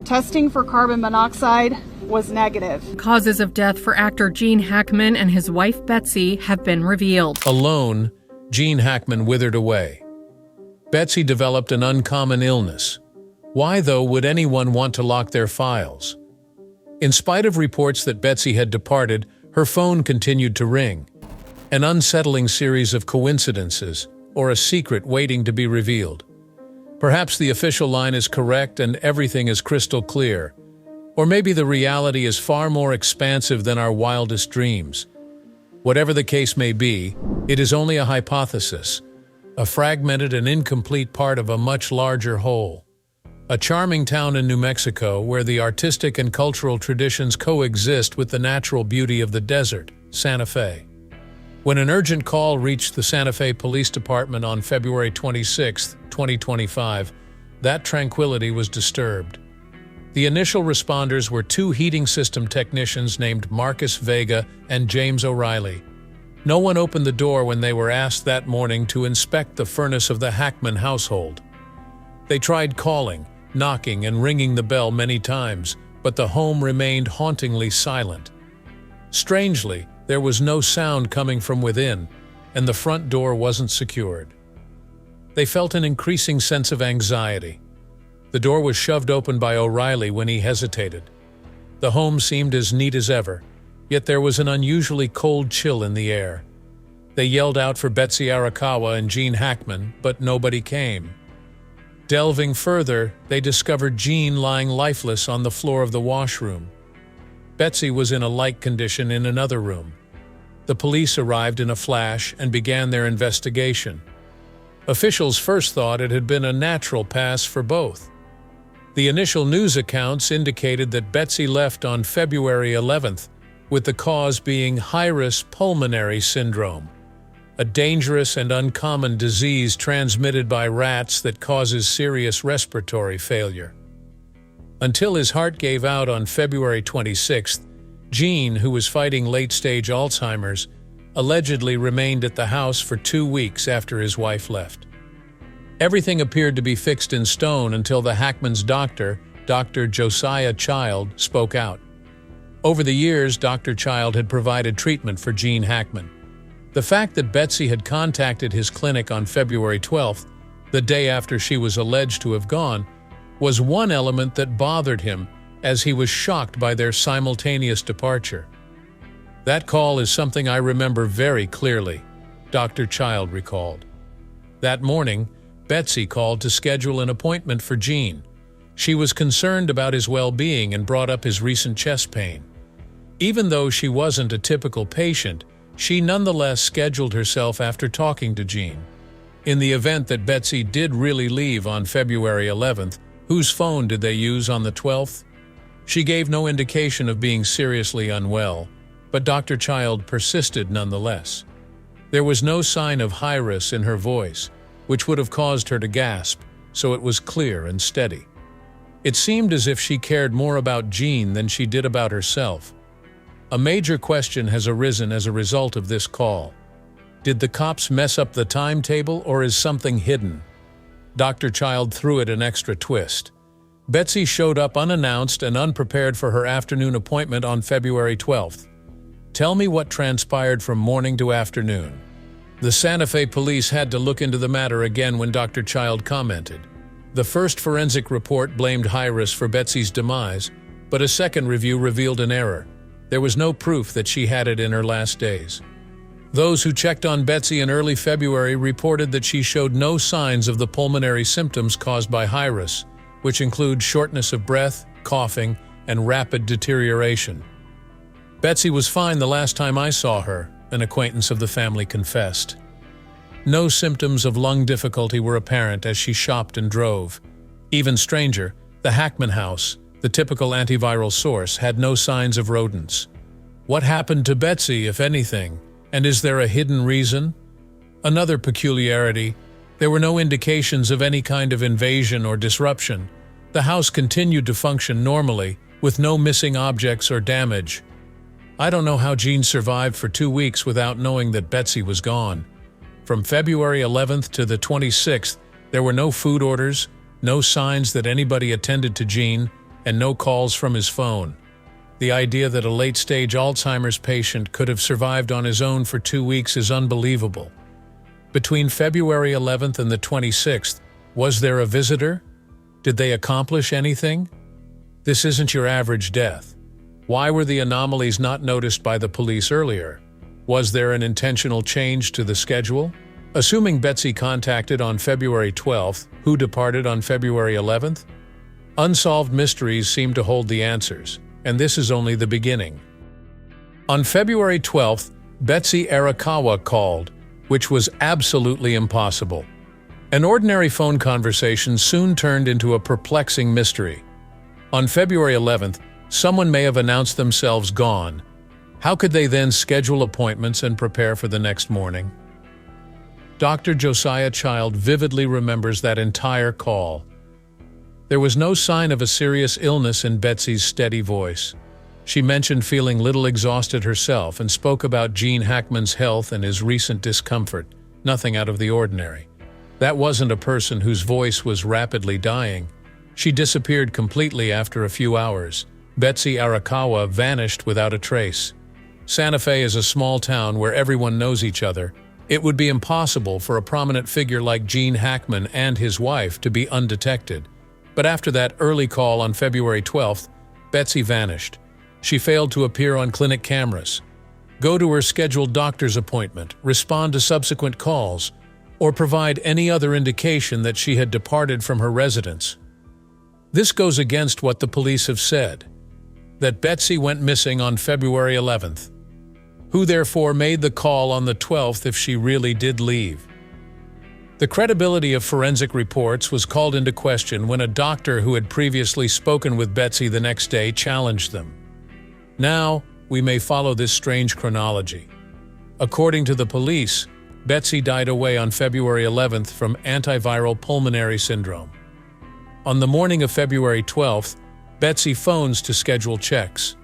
Testing for carbon monoxide was negative. Causes of death for actor Gene Hackman and his wife Betsy have been revealed. Alone, Gene Hackman withered away. Betsy developed an uncommon illness. Why, though, would anyone want to lock their files? In spite of reports that Betsy had departed, her phone continued to ring. An unsettling series of coincidences, or a secret waiting to be revealed. Perhaps the official line is correct and everything is crystal clear. Or maybe the reality is far more expansive than our wildest dreams. Whatever the case may be, it is only a hypothesis, a fragmented and incomplete part of a much larger whole. A charming town in New Mexico where the artistic and cultural traditions coexist with the natural beauty of the desert, Santa Fe. When an urgent call reached the Santa Fe Police Department on February 26, 2025, that tranquility was disturbed. The initial responders were two heating system technicians named Marcus Vega and James O'Reilly. No one opened the door when they were asked that morning to inspect the furnace of the Hackman household. They tried calling, knocking, and ringing the bell many times, but the home remained hauntingly silent. Strangely, there was no sound coming from within, and the front door wasn't secured. They felt an increasing sense of anxiety. The door was shoved open by O'Reilly when he hesitated. The home seemed as neat as ever, yet there was an unusually cold chill in the air. They yelled out for Betsy Arakawa and Gene Hackman, but nobody came. Delving further, they discovered Gene lying lifeless on the floor of the washroom. Betsy was in a like condition in another room. The police arrived in a flash and began their investigation. Officials first thought it had been a natural pass for both. The initial news accounts indicated that Betsy left on February 11th, with the cause being high-risk pulmonary syndrome, a dangerous and uncommon disease transmitted by rats that causes serious respiratory failure. Until his heart gave out on February 26th, Gene, who was fighting late-stage Alzheimer's, allegedly remained at the house for 2 weeks after his wife left. Everything appeared to be fixed in stone until the Hackman's doctor, Dr. Josiah Child, spoke out. Over the years, Dr. Child had provided treatment for Gene Hackman. The fact that Betsy had contacted his clinic on February 12th, the day after she was alleged to have gone, was one element that bothered him, as he was shocked by their simultaneous departure. That call is something I remember very clearly, Dr. Child recalled. That morning, Betsy called to schedule an appointment for Gene. She was concerned about his well-being and brought up his recent chest pain. Even though she wasn't a typical patient, she nonetheless scheduled herself after talking to Gene. In the event that Betsy did really leave on February 11th, whose phone did they use on the 12th? She gave no indication of being seriously unwell, but Dr. Child persisted nonetheless. There was no sign of high-risk in her voice, which would have caused her to gasp, so it was clear and steady. It seemed as if she cared more about Gene than she did about herself. A major question has arisen as a result of this call. Did the cops mess up the timetable, or is something hidden? Dr. Child threw it an extra twist. Betsy showed up unannounced and unprepared for her afternoon appointment on February 12th. Tell me what transpired from morning to afternoon. The Santa Fe police had to look into the matter again when Dr. Child commented. The first forensic report blamed high-risk for Betsy's demise, but a second review revealed an error. There was no proof that she had it in her last days. Those who checked on Betsy in early February reported that she showed no signs of the pulmonary symptoms caused by high-risk, which include shortness of breath, coughing, and rapid deterioration. Betsy was fine the last time I saw her, an acquaintance of the family confessed. No symptoms of lung difficulty were apparent as she shopped and drove. Even stranger, the Hackman house, the typical antiviral source, had no signs of rodents. What happened to Betsy, if anything? And is there a hidden reason? Another peculiarity: there were no indications of any kind of invasion or disruption. The house continued to function normally, with no missing objects or damage. I don't know how Gene survived for 2 weeks without knowing that Betsy was gone. From February 11th to the 26th, there were no food orders, no signs that anybody attended to Gene, and no calls from his phone. The idea that a late-stage Alzheimer's patient could have survived on his own for 2 weeks is unbelievable. Between February 11th and the 26th, was there a visitor? Did they accomplish anything? This isn't your average death. Why were the anomalies not noticed by the police earlier? Was there an intentional change to the schedule? Assuming Betsy contacted on February 12th, who departed on February 11th? Unsolved mysteries seem to hold the answers, and this is only the beginning. On February 12th, Betsy Arakawa called, which was absolutely impossible. An ordinary phone conversation soon turned into a perplexing mystery. On February 11th, someone may have announced themselves gone. How could they then schedule appointments and prepare for the next morning? Dr. Josiah Child vividly remembers that entire call. There was no sign of a serious illness in Betsy's steady voice. She mentioned feeling little exhausted herself and spoke about Gene Hackman's health and his recent discomfort, nothing out of the ordinary. That wasn't a person whose voice was rapidly dying. She disappeared completely after a few hours. Betsy Arakawa vanished without a trace. Santa Fe is a small town where everyone knows each other. It would be impossible for a prominent figure like Gene Hackman and his wife to be undetected. But after that early call on February 12th, Betsy vanished. She failed to appear on clinic cameras, go to her scheduled doctor's appointment, respond to subsequent calls, or provide any other indication that she had departed from her residence. This goes against what the police have said, that Betsy went missing on February 11th. Who therefore made the call on the 12th if she really did leave? The credibility of forensic reports was called into question when a doctor who had previously spoken with Betsy the next day challenged them. Now, we may follow this strange chronology. According to the police, Betsy died away on February 11th from antiviral pulmonary syndrome. On the morning of February 12th, Betsy phones to schedule checks.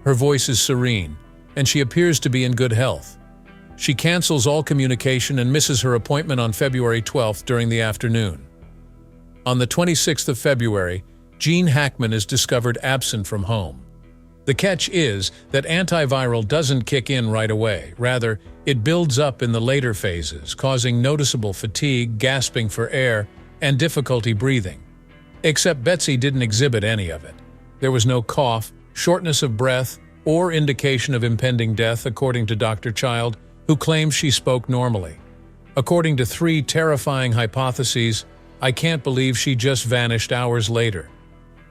Her voice is serene, and she appears to be in good health. She cancels all communication and misses her appointment on February 12th during the afternoon. On the 26th of February, Gene Hackman is discovered absent from home. The catch is that antiviral doesn't kick in right away. Rather, it builds up in the later phases, causing noticeable fatigue, gasping for air, and difficulty breathing. Except Betsy didn't exhibit any of it. There was no cough, shortness of breath, or indication of impending death, according to Dr. Child, who claims she spoke normally. According to 3 terrifying hypotheses, I can't believe she just vanished hours later.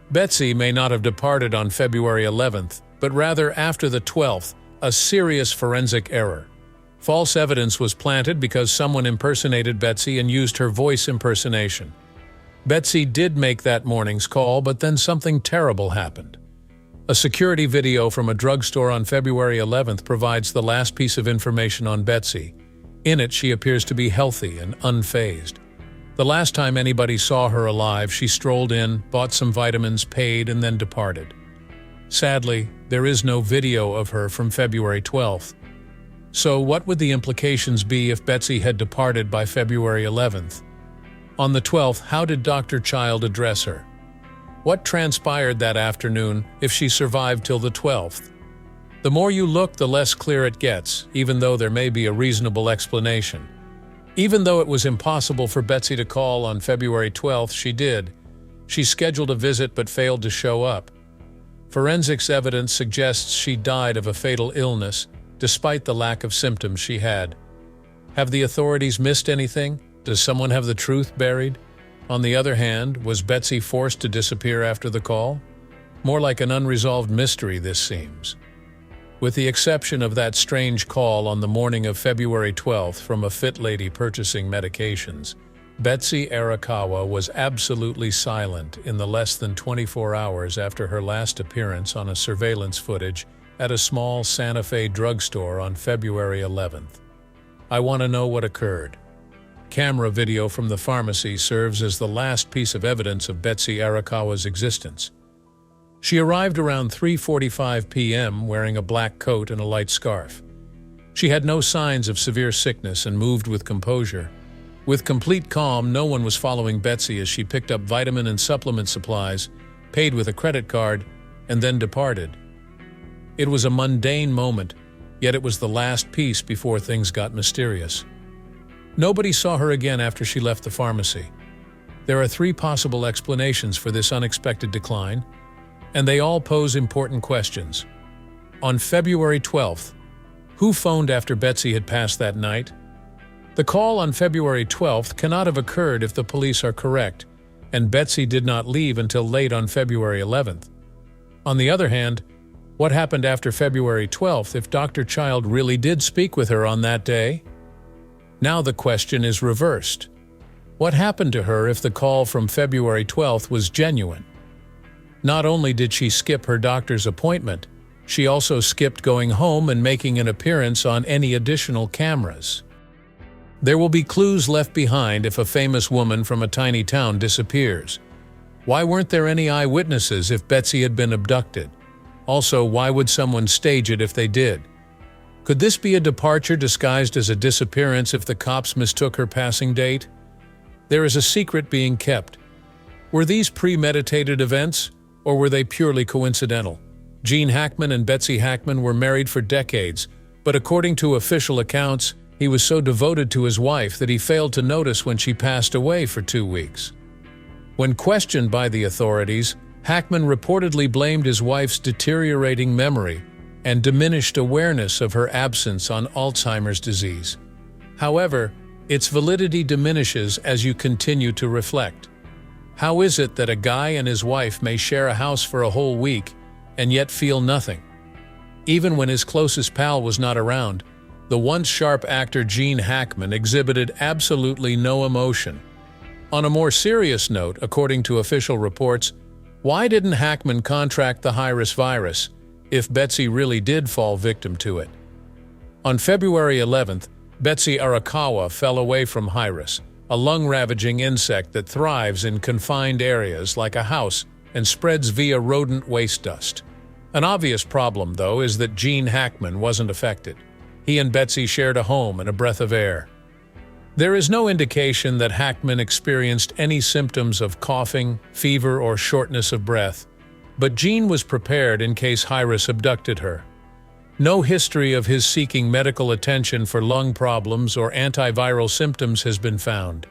Betsy may not have departed on February 11th, but rather after the 12th, a serious forensic error. False evidence was planted because someone impersonated Betsy and used her voice impersonation. Betsy did make that morning's call, but then something terrible happened. A security video from a drugstore on February 11th provides the last piece of information on Betsy. In it, she appears to be healthy and unfazed. The last time anybody saw her alive, she strolled in, bought some vitamins, paid, and then departed. Sadly, there is no video of her from February 12th. So what would the implications be if Betsy had departed by February 11th? On the 12th, how did Dr. Child address her? What transpired that afternoon if she survived till the 12th? The more you look, the less clear it gets, even though there may be a reasonable explanation. Even though it was impossible for Betsy to call on February 12th, she did. She scheduled a visit but failed to show up. Forensics evidence suggests she died of a fatal illness, despite the lack of symptoms she had. Have the authorities missed anything? Does someone have the truth buried? On the other hand, was Betsy forced to disappear after the call? More like an unresolved mystery, this seems. With the exception of that strange call on the morning of February 12th from a fit lady purchasing medications, Betsy Arakawa was absolutely silent in the less than 24 hours after her last appearance on a surveillance footage at a small Santa Fe drugstore on February 11th. I want to know what occurred. Camera video from the pharmacy serves as the last piece of evidence of Betsy Arakawa's existence. She arrived around 3:45 p.m. wearing a black coat and a light scarf. She had no signs of severe sickness and moved with composure. With complete calm, no one was following Betsy as she picked up vitamin and supplement supplies, paid with a credit card, and then departed. It was a mundane moment, yet it was the last piece before things got mysterious. Nobody saw her again after she left the pharmacy. There are 3 possible explanations for this unexpected decline, and they all pose important questions. On February 12th, who phoned after Betsy had passed that night? The call on February 12th cannot have occurred if the police are correct, and Betsy did not leave until late on February 11th. On the other hand, what happened after February 12th if Dr. Child really did speak with her on that day? Now the question is reversed. What happened to her if the call from February 12th was genuine? Not only did she skip her doctor's appointment, she also skipped going home and making an appearance on any additional cameras. There will be clues left behind if a famous woman from a tiny town disappears. Why weren't there any eyewitnesses if Betsy had been abducted? Also, why would someone stage it if they did? Could this be a departure disguised as a disappearance if the cops mistook her passing date? There is a secret being kept. Were these premeditated events, or were they purely coincidental? Gene Hackman and Betsy Hackman were married for decades, but according to official accounts, he was so devoted to his wife that he failed to notice when she passed away for 2 weeks. When questioned by the authorities, Hackman reportedly blamed his wife's deteriorating memory and diminished awareness of her absence on Alzheimer's disease. However, its validity diminishes as you continue to reflect. How is it that a guy and his wife may share a house for a whole week and yet feel nothing? Even when his closest pal was not around, the once sharp actor Gene Hackman exhibited absolutely no emotion. On a more serious note, according to official reports, why didn't Hackman contract the high-risk virus if Betsy really did fall victim to it? On February 11th, Betsy Arakawa fell away from high-risk, a lung-ravaging insect that thrives in confined areas like a house and spreads via rodent waste dust. An obvious problem, though, is that Gene Hackman wasn't affected. He and Betsy shared a home and a breath of air. There is no indication that Hackman experienced any symptoms of coughing, fever, or shortness of breath, but Gene was prepared in case high-risk abducted her. No history of his seeking medical attention for lung problems or antiviral symptoms has been found.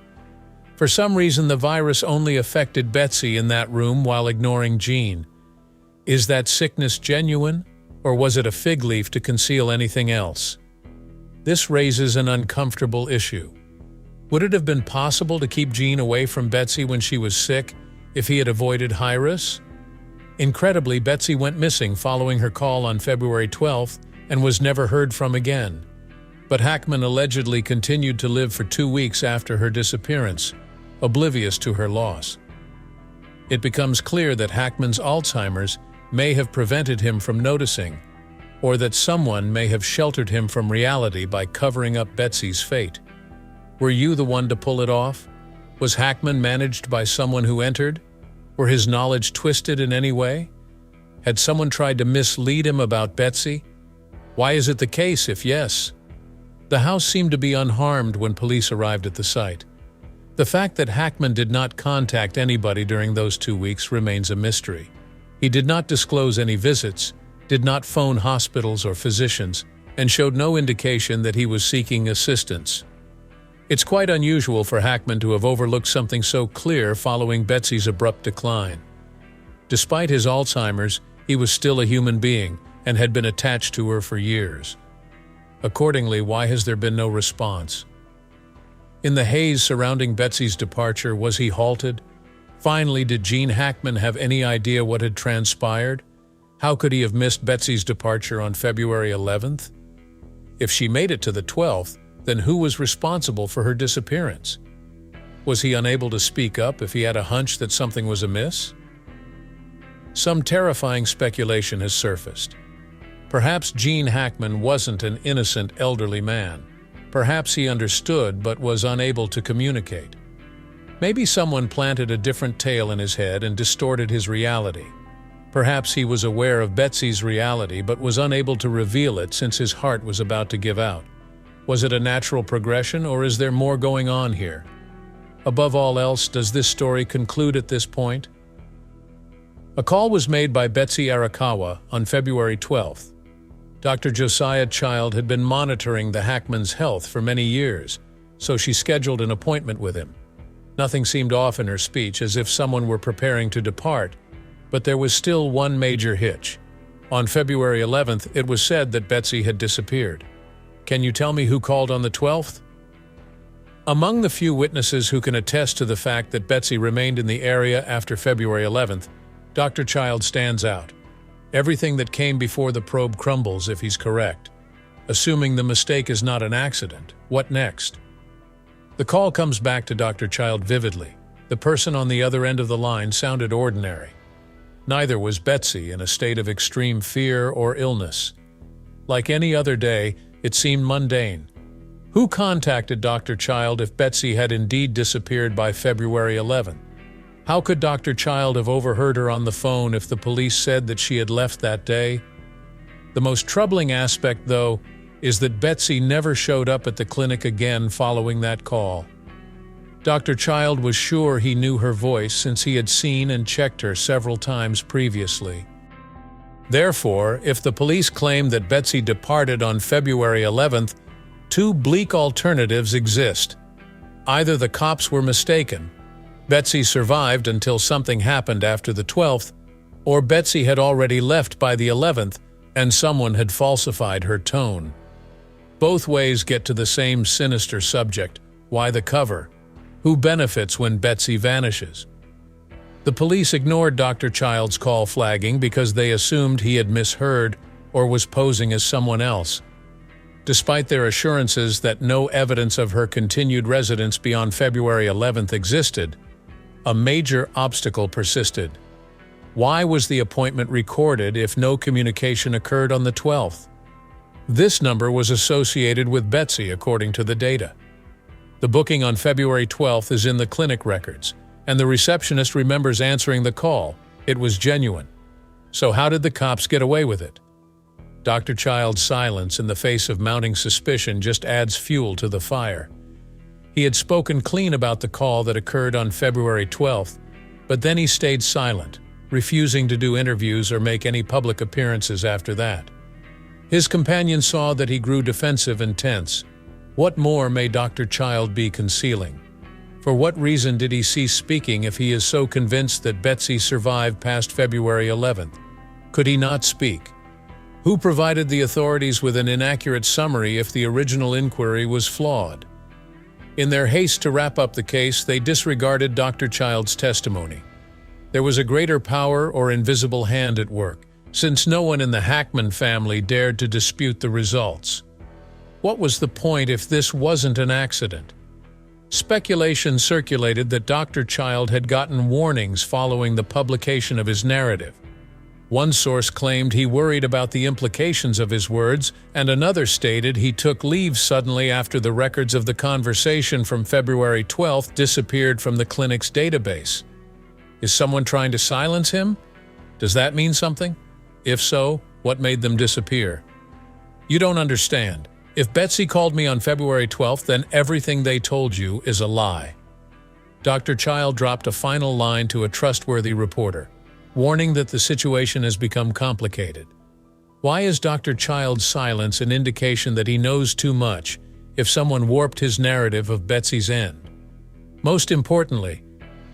For some reason, the virus only affected Betsy in that room while ignoring Gene. Is that sickness genuine, or was it a fig leaf to conceal anything else? This raises an uncomfortable issue. Would it have been possible to keep Gene away from Betsy when she was sick if he had avoided high-risk? Incredibly, Betsy went missing following her call on February 12th and was never heard from again. But Hackman allegedly continued to live for 2 weeks after her disappearance, oblivious to her loss. It becomes clear that Hackman's Alzheimer's may have prevented him from noticing, or that someone may have sheltered him from reality by covering up Betsy's fate. Were you the one to pull it off? Was Hackman managed by someone who entered? Were his knowledge twisted in any way? Had someone tried to mislead him about Betsy? Why is it the case if yes? The house seemed to be unharmed when police arrived at the site. The fact that Hackman did not contact anybody during those 2 weeks remains a mystery. He did not disclose any visits, did not phone hospitals or physicians, and showed no indication that he was seeking assistance. It's quite unusual for Hackman to have overlooked something so clear following Betsy's abrupt decline. Despite his Alzheimer's, he was still a human being and had been attached to her for years. Accordingly, why has there been no response? In the haze surrounding Betsy's departure, was he halted? Finally, did Gene Hackman have any idea what had transpired? How could he have missed Betsy's departure on February 11th? If she made it to the 12th, then who was responsible for her disappearance? Was he unable to speak up if he had a hunch that something was amiss? Some terrifying speculation has surfaced. Perhaps Gene Hackman wasn't an innocent elderly man. Perhaps he understood but was unable to communicate. Maybe someone planted a different tale in his head and distorted his reality. Perhaps he was aware of Betsy's reality but was unable to reveal it since his heart was about to give out. Was it a natural progression, or is there more going on here? Above all else, does this story conclude at this point? A call was made by Betsy Arakawa on February 12th. Dr. Josiah Child had been monitoring the Hackman's health for many years, so she scheduled an appointment with him. Nothing seemed off in her speech, as if someone were preparing to depart, but there was still one major hitch. On February 11th, it was said that Betsy had disappeared. Can you tell me who called on the 12th? Among the few witnesses who can attest to the fact that Betsy remained in the area after February 11th, Dr. Child stands out. Everything that came before the probe crumbles if he's correct. Assuming the mistake is not an accident, what next? The call comes back to Dr. Child vividly. The person on the other end of the line sounded ordinary. Neither was Betsy in a state of extreme fear or illness. Like any other day, it seemed mundane. Who contacted Dr. Child if Betsy had indeed disappeared by February 11th? How could Dr. Child have overheard her on the phone if the police said that she had left that day? The most troubling aspect, though, is that Betsy never showed up at the clinic again following that call. Dr. Child was sure he knew her voice since he had seen and checked her several times previously. Therefore, if the police claim that Betsy departed on February 11th, two bleak alternatives exist. Either the cops were mistaken, Betsy survived until something happened after the 12th, or Betsy had already left by the 11th and someone had falsified her tone. Both ways get to the same sinister subject: why the cover? Who benefits when Betsy vanishes? The police ignored Dr. Child's call flagging because they assumed he had misheard or was posing as someone else. Despite their assurances that no evidence of her continued residence beyond February 11th existed, a major obstacle persisted. Why was the appointment recorded if no communication occurred on the 12th? This number was associated with Betsy according to the data. The booking on February 12th is in the clinic records, and the receptionist remembers answering the call. It was genuine. So how did the cops get away with it? Dr. Child's silence in the face of mounting suspicion just adds fuel to the fire. He had spoken clean about the call that occurred on February 12th, but then he stayed silent, refusing to do interviews or make any public appearances after that. His companion saw that he grew defensive and tense. What more may Dr. Child be concealing? For what reason did he cease speaking if he is so convinced that Betsy survived past February 11th? Could he not speak? Who provided the authorities with an inaccurate summary if the original inquiry was flawed? In their haste to wrap up the case, they disregarded Dr. Child's testimony. There was a greater power or invisible hand at work, since no one in the Hackman family dared to dispute the results. What was the point if this wasn't an accident? Speculation circulated that Dr. Child had gotten warnings following the publication of his narrative. One source claimed he worried about the implications of his words, and another stated he took leave suddenly after the records of the conversation from February 12th disappeared from the clinic's database. Is someone trying to silence him? Does that mean something? If so, what made them disappear? You don't understand. If Betsy called me on February 12th, then everything they told you is a lie. Dr. Child dropped a final line to a trustworthy reporter, warning that the situation has become complicated. Why is Dr. Child's silence an indication that he knows too much if someone warped his narrative of Betsy's end? Most importantly,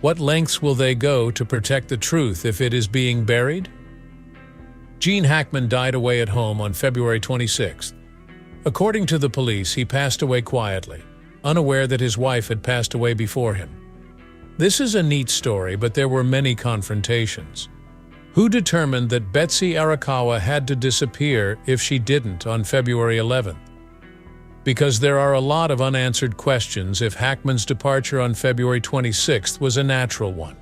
what lengths will they go to protect the truth if it is being buried? Gene Hackman died away at home on February 26th. According to the police, he passed away quietly, unaware that his wife had passed away before him. This is a neat story, but there were many confrontations. Who determined that Betsy Arakawa had to disappear if she didn't on February 11th? Because there are a lot of unanswered questions if Hackman's departure on February 26th was a natural one.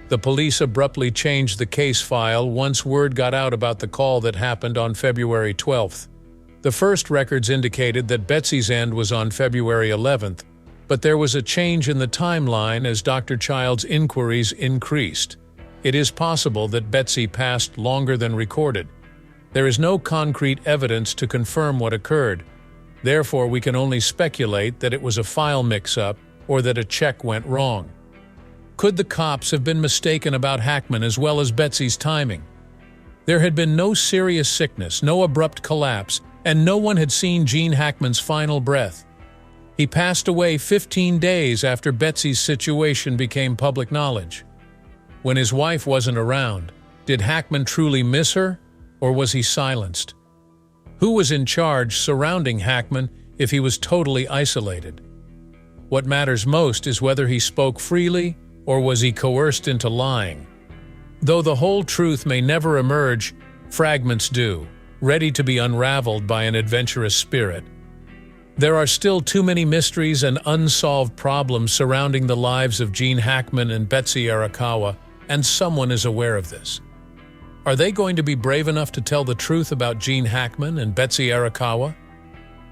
The police abruptly changed the case file once word got out about the call that happened on February 12th. The first records indicated that Betsy's end was on February 11th, but there was a change in the timeline as Dr. Child's inquiries increased. It is possible that Betsy passed longer than recorded. There is no concrete evidence to confirm what occurred. Therefore, we can only speculate that it was a file mix-up or that a check went wrong. Could the cops have been mistaken about Hackman as well as Betsy's timing? There had been no serious sickness, no abrupt collapse, and no one had seen Gene Hackman's final breath. He passed away 15 days after Betsy's situation became public knowledge. When his wife wasn't around, did Hackman truly miss her, or was he silenced? Who was in charge surrounding Hackman if he was totally isolated? What matters most is whether he spoke freely, or was he coerced into lying? Though the whole truth may never emerge, fragments do, ready to be unraveled by an adventurous spirit. There are still too many mysteries and unsolved problems surrounding the lives of Gene Hackman and Betsy Arakawa, and someone is aware of this. Are they going to be brave enough to tell the truth about Gene Hackman and Betsy Arakawa?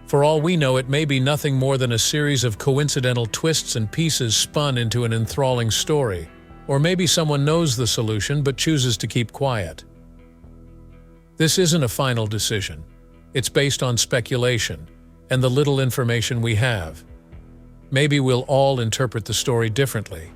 For all we know, it may be nothing more than a series of coincidental twists and pieces spun into an enthralling story. Or maybe someone knows the solution but chooses to keep quiet. This isn't a final decision. It's based on speculation and the little information we have. Maybe we'll all interpret the story differently.